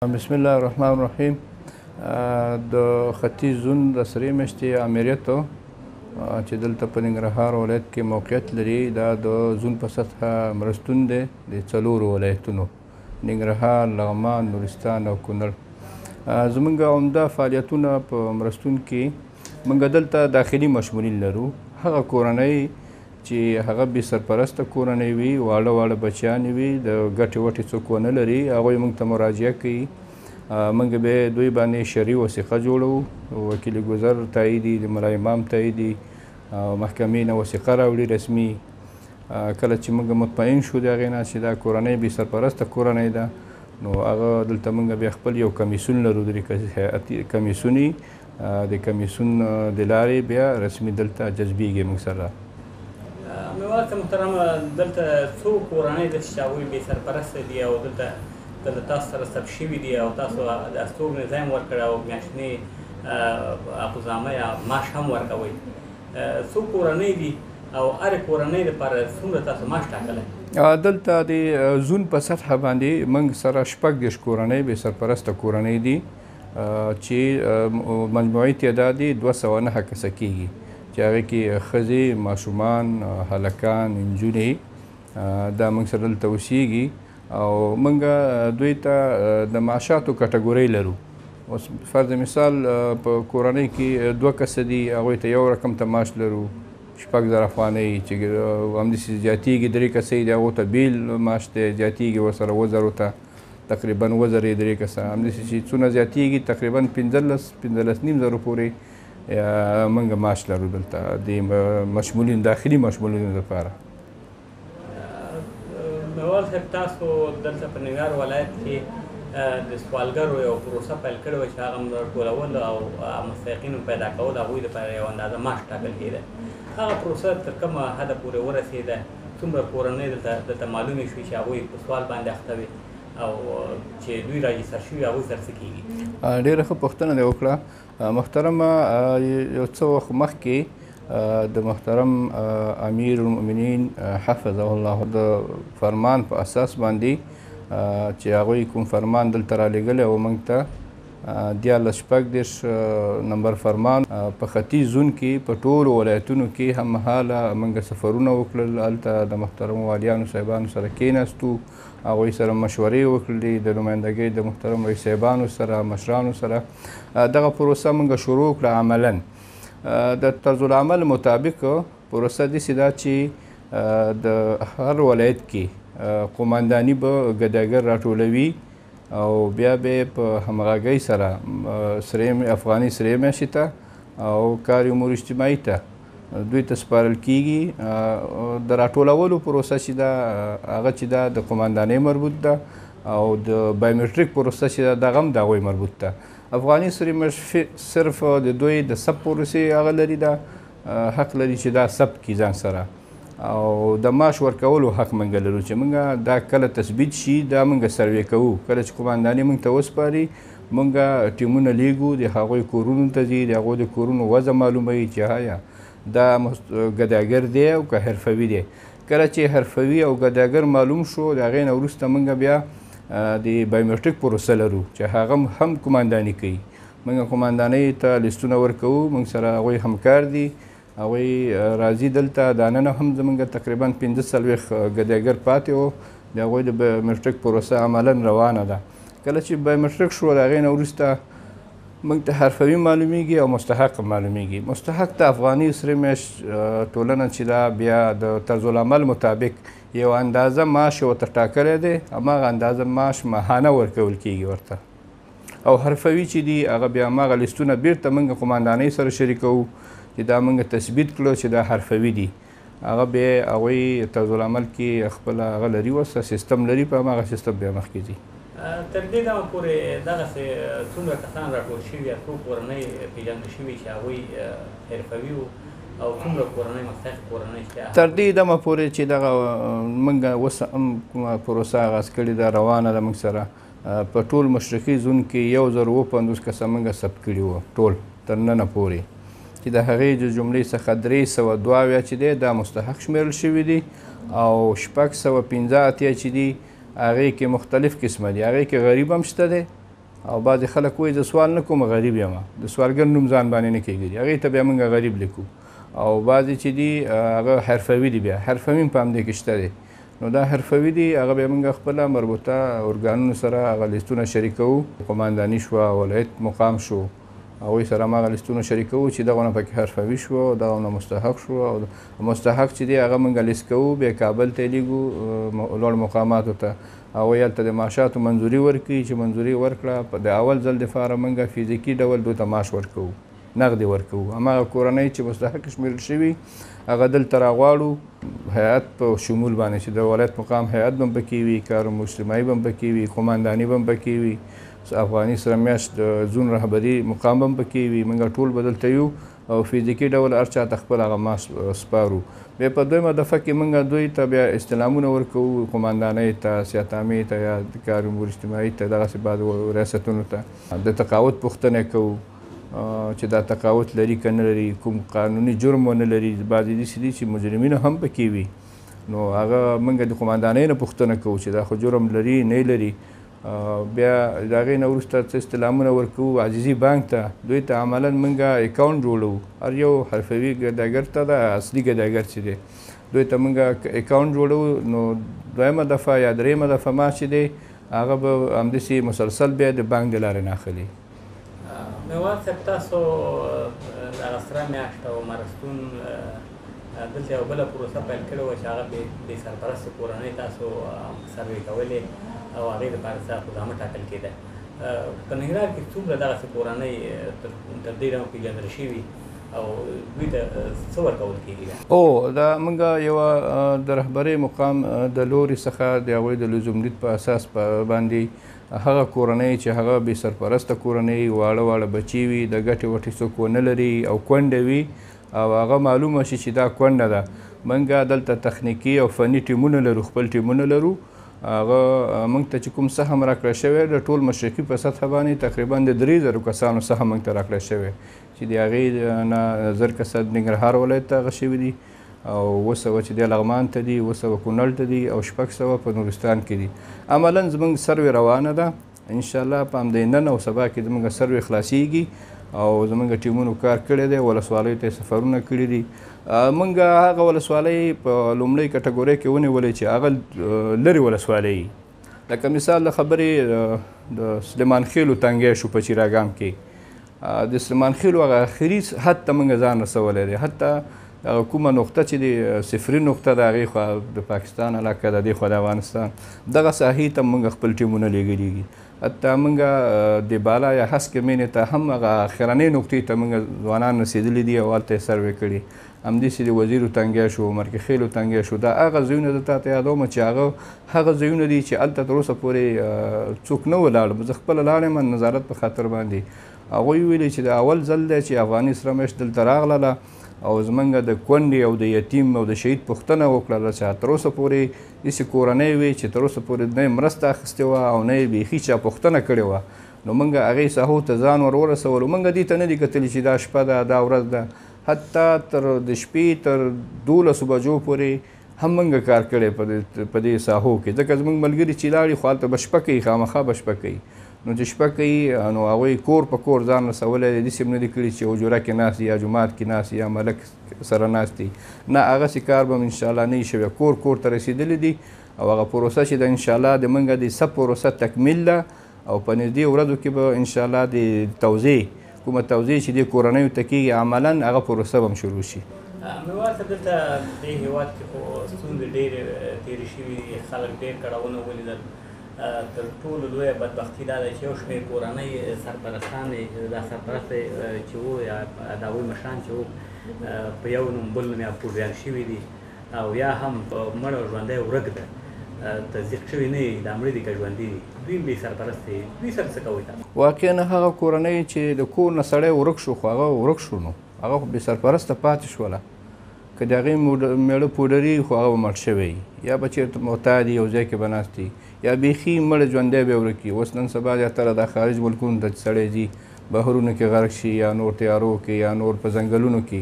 بسم الله الرحمن الرحیم. د ختیځ زون د سرې میاشتې امریت چې دلته په ننګرهار ولایت کې موقعیت لري، دا د زون په سطحه مرستون دی د څلورو ولایتونو ننګرهار، لغمان، نورستان او کونړ. زمونږ عمده فعالیتونه په مرستون کې موږ دلته داخلي مشمولین لرو. هغه کورنۍ چې هغه بې سرپرسته کورنۍ وي، واړه واړه بچیان وي، د ګټې وټې څوک ونه لري، هغوی موږ ته مراجعه کوي. موږ به دوی باندې شرعي وثیقه جوړوو، وکیل ګذر تاییدي، د ملا امام تاییدي، محکمې نه وثیقه راوړي رسمي. کله چې موږ مطمئن شو د هغې نه چې دا کورنۍ بې سرپرسته کورنۍ ده، نو هغه دلته موږ بیا خپل یو کمیسیون لرو، درې کمیسیوني. د کمیسیون د لارې بیا رسمي دلته جذبیږي موږ سره. میوات محترم، دلته څو کورنۍ ده چې هغوی بې سرپرسته دي او دلته تاسو سره ثبت شوي دي او تاسو د استوګنې ځای هم ورکړی او میاشتنۍ اخذنامه یا معاش هم ورکوئ. څو کورنۍ دي او هرې کورنۍ دپاره څومره تاسو معاش ټاکلی؟ دلته د زون په سطحه باندې موږ سره 36 کورنۍ بې سرپرسته کورنۍ دي چې مجموعي تعداد یې 209 کسه کېږي، چې هغې کې ښځې، ماشومان، هلکان، نجونې دا موږ سره دلته اوسېږي. او موږ دوی ته د معاشاتو کټګورۍ لرو. اوس فرض مثال په کورنۍ کې 2 کسه دي، هغوی ته 1 رقم ته معاش لرو، 6,000 افغانۍ، چې همداسې زیاتېږي 3 کسه دي، هغو ته بیل معاش دی، زیاتېږي ورسره 1000 ته تقریبا 1000 یې 3 کسه، همداسې چې څونه زیاتېږي تقریبا 15,000 پورې موږ معاش لرو دلته د مشمولین، داخلي مشمولینو لپاره. نوال صاحب، تاسو دلته په ننګرهار ولایت کې د سوالګرو یو پروسه پیل کړې وه چې هغه راټولول او مستحقینو پیدا کول، هغوی لپاره یو اندازه معاش ټاکل کېده. هغه پروسه تر کومه حده پورې ورسېده؟ څومره کورنۍ دلته معلومې شوې چې هغوی په سوال باندې اخته وي او چې دوی راجستر شوي، هغوی سره څه کېږي؟ ډېره ښه پوښتنه دې وکړه محترمه. یو څه وخت مخکې د محترم امیر المؤمنین حفظه الله د فرمان په اساس باندې چې هغوی کوم فرمان دلته رالیږلی او موږ ته 14 نمبر فرمان په ختیځ زون کې په ټولو ولایتونو کې هممهاله موږ سفرونه وکړل. هلته د محترمو والیانو صاحبانو سره کېناستو، هغوی سره مشورې وکړلې، د نمایندګۍ د محترم رئیس صاحبانو سره، مشرانو سره. دغه پروسه موږ شروع کړه عملاً د طرز العمل مطابق. پروسه داسې ده چې د هر ولایت کې قمانداني به ګداګر راټولوي او بیا به یې په همغږۍ سره افغاني سرې میاشتې ته او کار امور اجتماعي ته دوی ته سپارل کېږي. د راټولولو پروسه چې ده هغه چې ده د قماندانۍ مربوط ده او د بایومټریک پروسه چې ده دغه هم د هغوی مربوط ده. افغاني سرې میاشت صرف د دوی د ثبت پروسې هغه لري، دا حق لري چې دا ثبت کړي ځان سره، او د معاش ورکولو حق موږ لرو چې موږ دا کله تثبیت شي دا موږ سروې کوو. کله چې قمانداني موږ ته وسپاري، موږ ټیمونه لیږو، د هغوی کورونو ته ځي، د هغوی د کورونو وضع معلوموي چې آیا دا ګداګر دی او که حرفوي دی. کله چې حرفوي او ګداګر معلوم شو، د هغې نه وروسته موږ بیا د بایومټریک پروسه لرو چې هغه هم قمانداني کوي. موږ قماندانۍ ته لیستونه ورکوو، موږ سره هغوی همکار دي، هغوی راځي دلته. دا نن هم زموږ تقریبا 45 ګداګر پاتې وو، د هغوی د بایومټریک پروسه عملاً روانه ده. کله چې بایومټریک شو، د هغې نه وروسته موږ ته حرفوي معلومیږي او مستحق معلومیږي. مستحق د افغاني سرې میاشت ټولنه چې دا بیا د طرز العمل مطابق یو اندازه معاش ورته ټاکلی دی، هماغه اندازه معاش ماهانه ورکول کېږي ورته. او حرفوي چې دي هغه بیا هماغه لیستونه بیرته موږ قماندانۍ سره شریکوو چې دا موږ تثبیت کړو چې دا حرفوي دي. هغه بیا هغوی طرز العمل کې خپله هغه لري، ورسره سیستم لري، په هماغه سیستم بیا مخکې ځي. تر دې دمه پورې دغسې څومره کسان راټول شوي یا څو کورنۍ پېژندل شوي چې هغوی حرفوي وو او څومره کورنۍ مستحق کورنۍ شته؟ تر دې دمه پورې چې دغه موږ اوس هم کومه پروسه آغاز کړې ده، روانه ده موږ سره. په ټول مشرقي زون کې 1050 کسه موږ ثبت کړي وو ټول تر ننه پورې، چې د هغې د جملې څخه 302 چې دی دا مستحق شمیرل شوي دي او 615 چې دي هغې کې مختلف قسمه دي. هغې کې غریب هم شته دی او بعضې خلک وایي زه سوال نه کوم غریب یم د سوالګر نوم ځان باندې نه کېږدي هغې ته بیا موږ غریب لیکو او بعضې چې دي هغه حرفوي دي بیا حرفوي هم په همدې کې شته دی نو دا حرفوي دي هغه بیا موږ خپله مربوطه ارګانونو سره هغه لیستونه شریکوو قمانداني شوه ولایت مقام شو هغوی سره هماغه لیستونه شریکوو چې دغه نه پکې حرفوي شو او دغه نه مستحق شو او مستحق چې دی هغه موږ لیست کوو بیا کابل ته یې لیږو لوړ مقاماتو ته هغوی هلته د معاشاتو منظوري ورکوي چې منظوري ورکړه د اول ځل دپاره موږ فزیکي ډول دوی ته معاش ورکوو نغدې ورکوو هماغه کورنۍ چې مستحق شمیرل شوي هغه دلته راغواړو هیئت په شمول باندې چې د ولایت مقام هیئت به هم پکې وي کارم اجتماعي به هم پکې وي قمانداني به هم پکې وي افغاني سره میاشت د زون رهبري مقام به هم پکې وي موږ ټول به دلته یو او فزیکي ډول هر چا ته خپل هغه معاش سپارو بیا په دویمه دفعه کې موږ دوی ته بیا استعلامونه ورکوو قماندانۍ ته سیات عامې ته یا کار امور اجتماعي ته دغسې بعض ریاستونو ته د تقاوت پوښتنه کوو چې دا تقاوت لري که نه لري کوم قانوني جرم ونه لري بعضې داسې دي چې مجرمین هم پکې وي نو هغه موږ د قماندانۍ نه پوښتنه کوو چې دا خو جرم لري نه لري بیا د هغې نه وروسته څه استعلامونه ورکوو عزیزي بانک ته دوی ته عملا موږ اکاونټ جوړوو هر یو حرفوي ګداګر ته د اصلي ګداګر چې دی دوی ته موږ اکاونټ جوړوو نو دویمه دفعه یا درېیمه دفعه ما چې دی هغه به همداسې مسلسل بیا د بانک د لارې نه اخلي میوان صاحب تاسو دغه سره میاشت او مرستون دلته یو بله پروسه پیل کړې وه چې هغه بې سرپرسته کورنۍ تاسو سروې کولې او هغې دپاره څه خدامه ټاکل کېده په ننګرهار کې څومره دغسې کورنۍ تر دې ډول پېژندل شوي او دوی ته څه ورکول کېږي او دا موږ یوه د رهبرۍ مقام د لوري څخه د هغوی د لزومدید په اساس باندې هغه کورنۍ چې هغه بې سرپرسته کورنۍ واړه واړه بچي وي د ګټې وټې څوک ونه لري او کونډه وي او هغه معلومه شي چې دا کونډه ده موږ دلته تخنیکي او فني ټیمونه لرو خپل ټیمونه لرو هغه موږ ته چې کوم سهم راکړی شوی د ټول مشرقي په سطحه باندې تقریبا د 3000 کسانو سهم موږ ته راکړی شوی چې د هغې نه 1000 کسه ننګرهار ولایت ته هغه شوي دي او 200 چې دی لغمان ته دي 200 کونړ ته دي او 600 په نورستان کې دي عملا زموږ سروې روانه ده انشاءالله په همدې نن او سبا کې زموږ سروې خلاصیږي او زموږ ټیمونو کار کړی دی ولسوالیو ته سفرونه کړي دي موږ هغه ولسوالۍ په لومړۍ کټګورۍ کې ونیولې چې هغه لرې ولسوالۍ لکه مثال د خبرې د سلیمان خیلو تنګی شو په چیراګام کې د سلیمان خیلو هغه اخري حد ته موږ ځان رسولی دی حتی کومه نقطه چې د صفري نقطه د هغې خوا د پاکستان علاقه د دې خوا د افغانستان دغه ساحې ته موږ خپل ټیمونه لیږلي دي حتی موږ د بالا یا هسکې مینې ته هم هغه اخرنۍ نقطې ته موږ ځوانان رسېدلي دي او هلته یې سروې کړي همداسې د وزیرو تنګی شو مرکې خیلو تنګی شو دا هغه ځایونه د تا ته یادوم چې هغه ځایونه دي چې هلته تر اوسه پورې څوک نه ولاړ زه خپله لاړم نظارت په خاطر باندې هغوی ویلي چې د اول ځل دی چې افغاني سره میاشت دلته راغله او زمونږ د کونډې او د یتیم او د شهید پوښتنه وکړله چې تر اوسه پورې داسې کورنۍ وي چې تر اوسه پورې نه یې مرسته اخیستې وه او نه یې بیخي چا پوښتنه کړې وه نو موږ هغې ساحو ته ځان ور ورسولو موږ دې ته نه دي کتلي چې دا شپه ده دا ورځ ده حتی تر د شپې تر 12 بجو پورې هم موږ کار کړی په دې ساحو کې ځکه زموږ ملګري چې لاړي خو هلته به شپه کوي خامخا به شپه کوي نو چې شپه کوي نو هغوی کور په کور ځان رسولی دی داسې هم نه دي کړي چې حجره کې ناست یا جومات کې ناست یا ملک سره ناست دي نه هغسې کار به انشاءالله نه وي شوی کور کور ته رسېدلی دي او هغه پروسه چې ده انشاءالله د موږ د سب پروسه تکمیل ده او په نږدې ورځو کې به انشاءالله د توزیع کومه توزیع چې دې کورنیو ته کېږي عملا هغه پروسه به هم شروع شي میوار صاحب دلته دې هېواد کې خو ستونزې ډېرې تېرې شوي دي خلک ډېر کړاوونه ولیدل تر ټولو لویه بدبختي دا ده چې یو شمېر کورنۍ سرپرستان دا سرپرست چې وو یا د هغوی مشران چې وو په یو نوم بل نوم یا پوډیان شوي دي او یا هم مړ او ژوندی ورک ده تصدیق شوي نه وي دا مړه دي که ژوندي دي دوی بې سرپرست دي دوی سره څه کوئ تاسو واقعا هغه کورنۍ چې د کور نه سړی ورک شو خو هغه ورک شو نو هغه خو بې سرپرسته پاتې شوله که د هغې میړه پوډري خو هغه به مړ شوی یا به چېرته محتاج یو ځای کې به ناست یا بیخي مړ ژوندی به ورک وي اوس نن سبا زیاتره د خارج ملکونو ته چې سړی ځي بهرونو کې غرق شي یا نور تیارو کې یا نور په ځنګلونو کې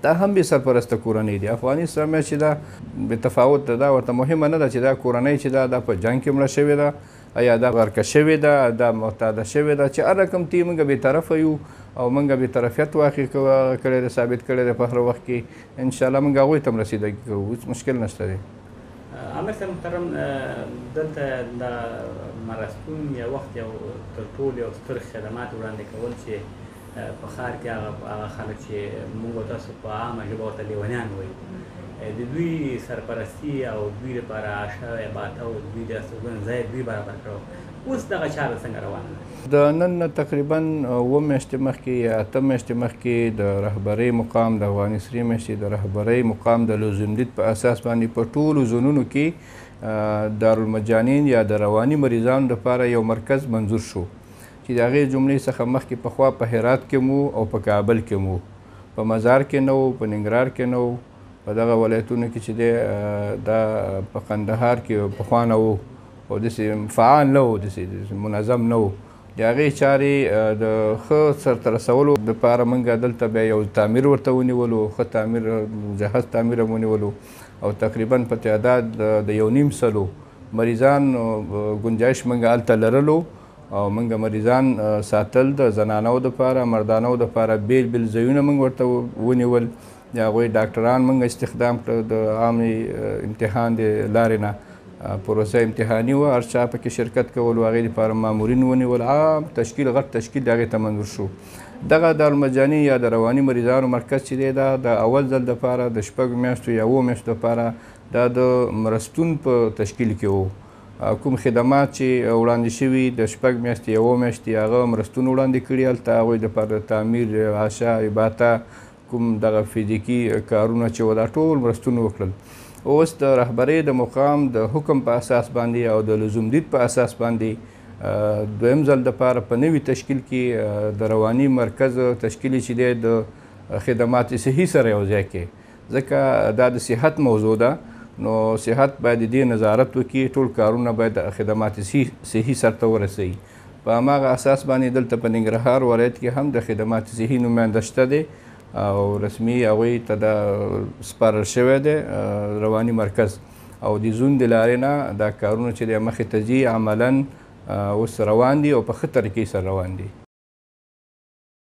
دا هم بې سرپرسته کورنۍ دي افغاني اسلامي چې دا بې تفاوت ده دا ورته مهمه نه ده چې دا کورنۍ چې دا په جنګ کې مړه شوې ده یا دا غرقه شوې ده، دا معتاده شوې ده، چې هر رقم تی موږ بېطرفه یو او موږ بېطرفیت واقع کړی دی، ثابت کړی دی په هر وخت کې. انشاءالله موږ هغوی ته هم رسیدګي کوو، هېڅ مشکل نشته دی. عامر صاحب محترم، دلته د مرستون یو وخت یو تر ټولو یو ستر خدمات وړاندې کول چې په ښار کې هغه خلک چې موږ تاسو په عامه ژبه ورته لیونیان وایو، د دوی سرپرستي او دوی لپاره عشا باته او دوی د استوګن ځای دوی برابر کړو. اوس دغه چاره څنګه روانه ده؟ د نن تقریبا 7 میاشتې مخکې یا 8 میاشتې مخکې د رهبرۍ مقام، د افغاني سرې میاشتې د رهبرۍ مقام د لزومدید په اساس باندې په ټولو زونونو کې دارالمجانین یا د رواني مریضانو لپاره یو مرکز منظور شو، چې د هغې جملې څخه مخکې پخوا په هرات کې مو او په کابل کې مو، په مزار کې نه و، په ننګرهار کې نه و، په دغه ولایتونو کې چې دی دا په قندهار کې پخوا نه و او داسې فعال نه و، داسې منظم نه و. د هغې چارې د ښه سرته رسولو دپاره موږ دلته بیا یو تعمیر ورته ونیولو، ښه تعمیر، مجهز تعمیر هم ونیولو او تقریبا په تعداد د 1.5 مریضان ګنجایش موږ هلته لرلو او موږ مریضان ساتل د زنانو دپاره، مردانو دپاره بیل بیل ځایونه موږ ورته ونیول. د هغوی ډاکټران موږ استخدام کړل د عامې امتحان د لارې نه. پروسه امتحاني وه، هر چا پکې شرکت کولو، هغې دپاره مامورین ونیول، عام تشکیل، غټ تشکیل د هغې ته منظور شو. دغه دارالمجانین یا د رواني مریضانو مرکز چې دی دا د اول ځل دپاره د 6 میاشتو یا 7 میاشتو دپاره دا د مرستون په تشکیل کې و. کوم خدمات چې وړاندې شوي د 6 میاشتې یا 7 میاشتې هغه مرستون وړاندې کړي هلته، هغوی دپاره د تعمیر، عشا، عباته، کوم دغه فزیکي کارونه چې و دا ټول مرستون وکړل. اوس د رهبرۍ د مقام د حکم په اساس باندې او د لزومدید په اساس باندې دویم ځل دپاره په نوي تشکیل کې د رواني مرکز تشکیل چې دی د خدمات صحي سره یو ځای کې، ځکه دا د صحت موضوع ده، نو صحت باید د دې نظارت وکړي، ټول کارونه باید د خدمات صحي سرته ورسوي. په هماغه اساس باندې دلته په ننګرهار ولایت کې هم د خدمات صحي نماینده شته دی او رسمي هغوی ته دا سپارل شوی دی رواني مرکز، او د زون د لارې نه دا کارونه چې دی مخې ته ځي عملا اوس روان دي او په ښه طریقې سره روان دي.